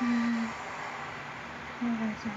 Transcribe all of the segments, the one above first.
Alright, sige.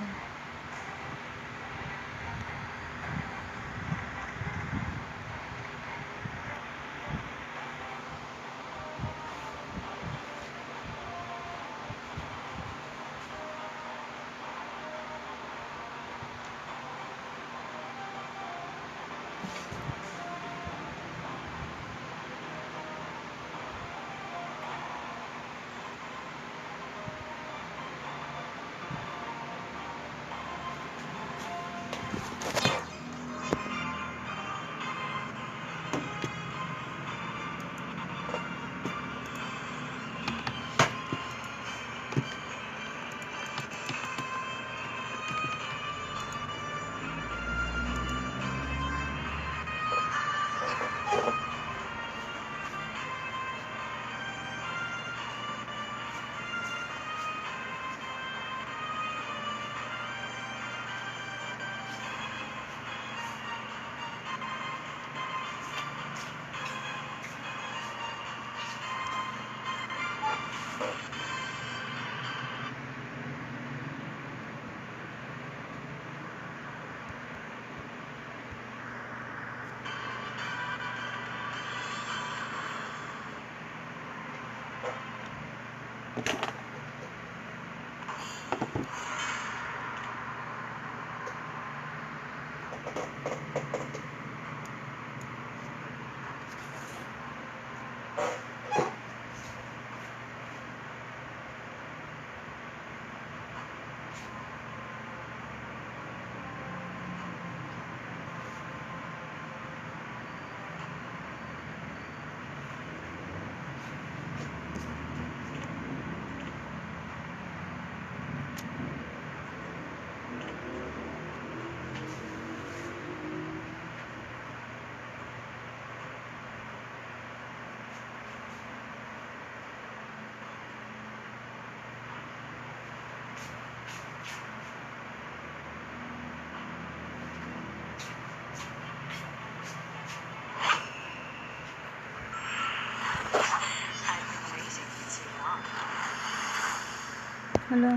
Hala,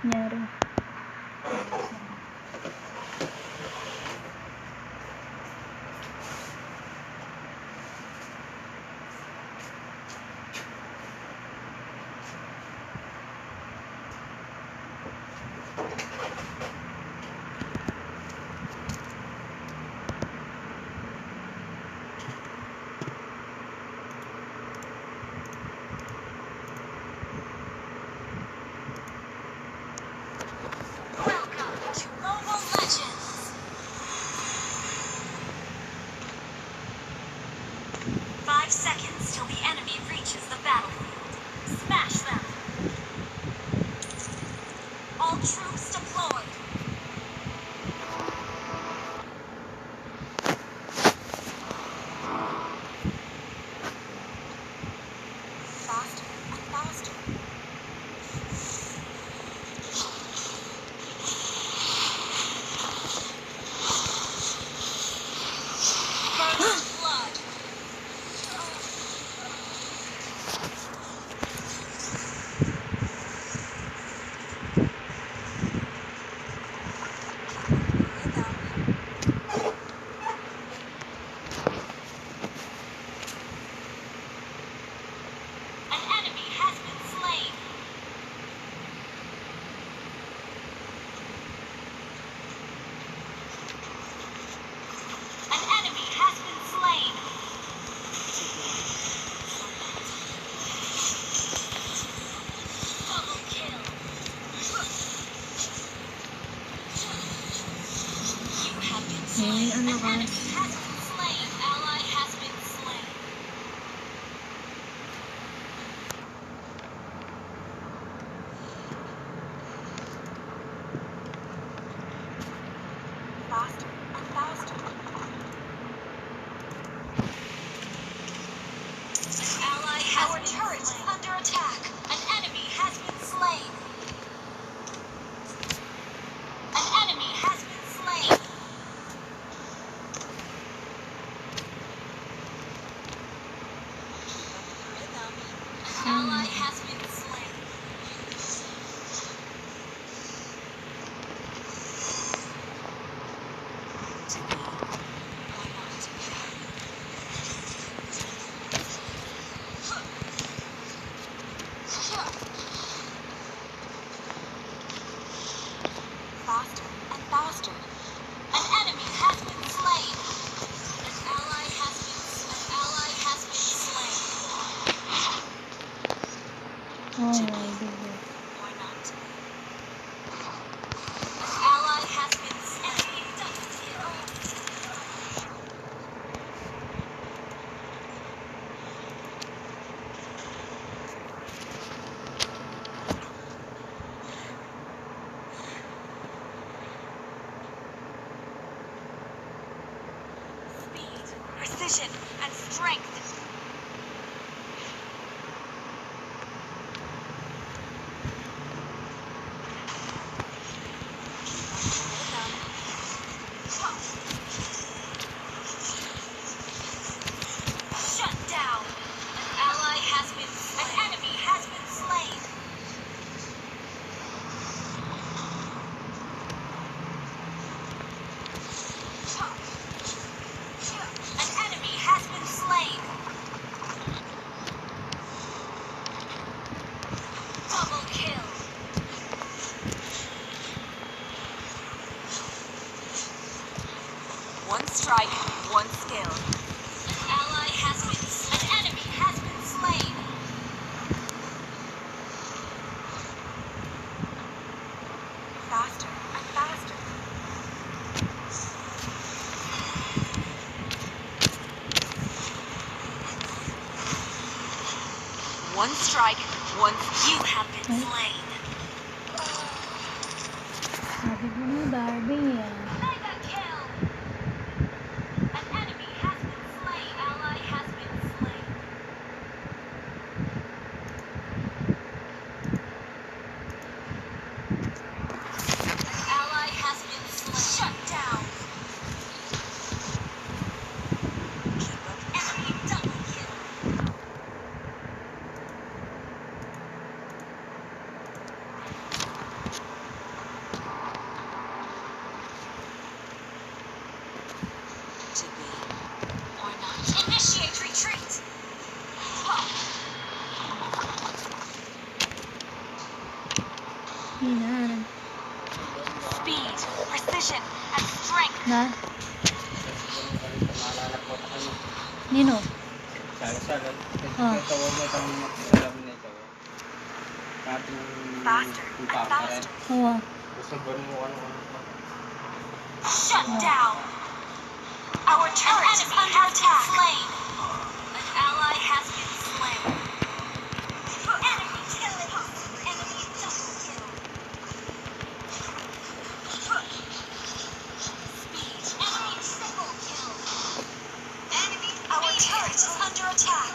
nangyari. Welcome to Mobile Legends! 5 seconds till the enemy reaches the battlefield. Smash them! All troops deployed! Faster and faster. First blood! An enemy has been slain! An enemy has been slain! Double kill! You have been slain! An enemy has been slain! Ally has been slain! Faster and faster. An ally has been turret slain. Under attack. An enemy has been slain. An enemy has been slain. bigger. Or not. An ally has been slain. Double kill. Speed, precision, and strength. Shut down. An ally has been slain. An enemy has been slain. An enemy has been slain. Double kill. One strike, one skill. An ally has been slain. An enemy has been slain. Faster and faster. One strike, one. You have been slain. Sabi ko na, Barbie yan. Mega kill. An enemy has been slain. Ally has been slain. An ally has been slain. Shut down. Keep up. Enemy double kill. To be or not. Initiate retreat. Yan. Speed, precision, and strength. Na? Nino? Salat-salat. Ah. Ito, huwag mo itong alam nito. Faster and faster. Oo. Gusto ba mo ano? Shut down. Our turret is under attack. Slain. An ally has been slain. Enemy kill. Enemy double kill. Speed. Enemy triple kill. Enemy. Our turret is under attack.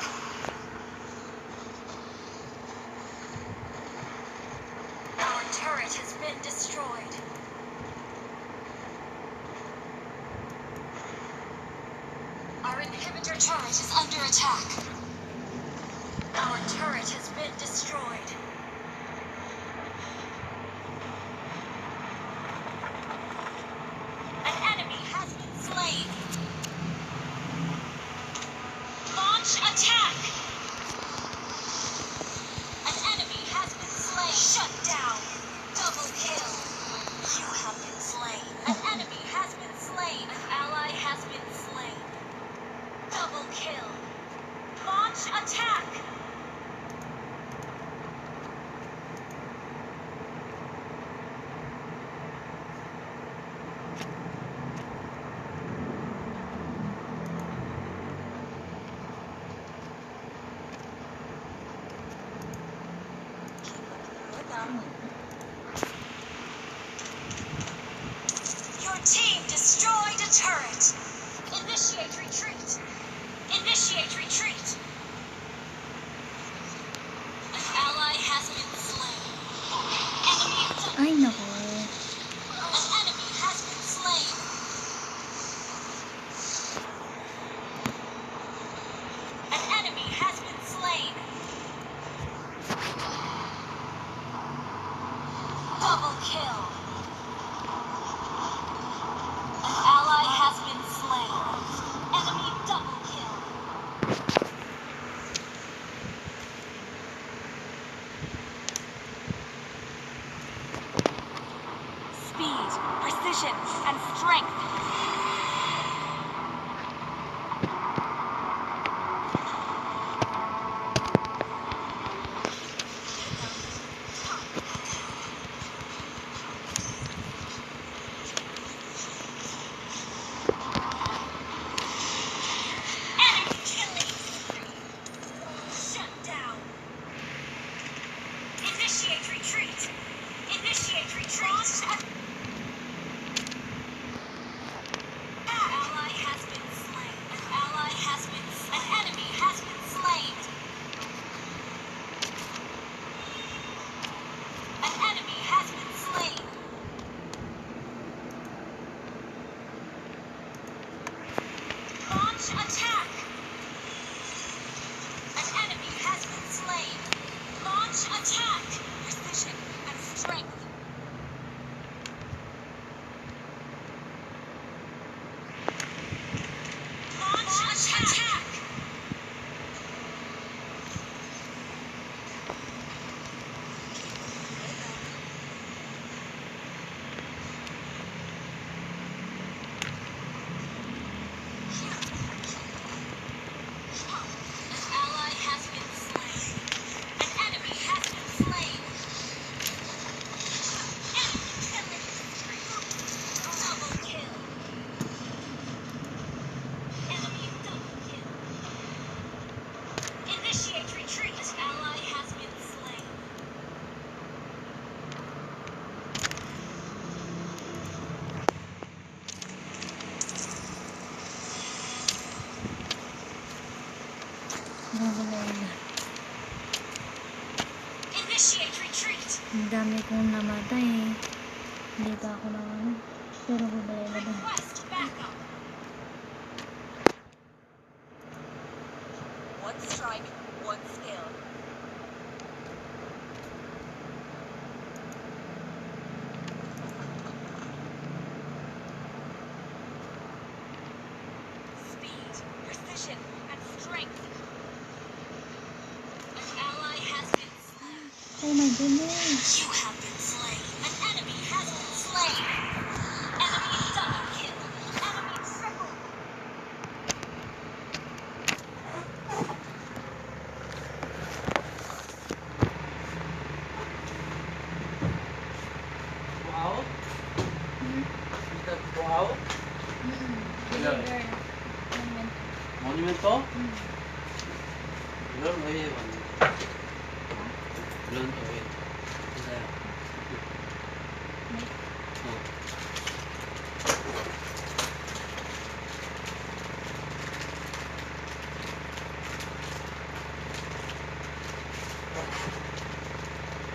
Our turret has been destroyed. Our inhibitor turret is under attack. Our turret has been destroyed. An enemy has been slain. Launch attack. An enemy has been slain. Shut down. Double kill. You have been slain. An enemy has been slain. An ally has been slain. Double kill. Launch attack. Your team destroyed a turret. Initiate retreat. Initiate retreat. An ally has been slain. Enemy double. Ay, nako. An enemy has been slain. An enemy has been slain. Double kill. An ally has been slain. Enemy double kill. Speed, precision, and strength. strength. Launch attack. An ally has been slain. An enemy has been slain. Enemy killing spree. Double kill. Enemy double kill. Initiate retreat. An ally has been slain. Gagalaw na. Initiate retreat. Ang dami kong namatay eh. Hindi pa ako na ano. Pero gagalaw na doon. Request backup. One strike, one skill. Speed, precision, and strength. An ally has been slain. Oh my goodness. You have been slain. An enemy has been slain. Enemy double kill. Enemy triple. Wow? Hmm? Is that wow? Deliver. Moment. Monument to? Hmm. Learn away one. Learn away. There. Wait. Oh.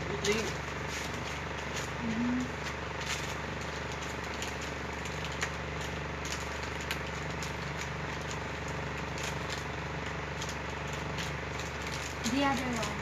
Good thing. Mhm. The other one.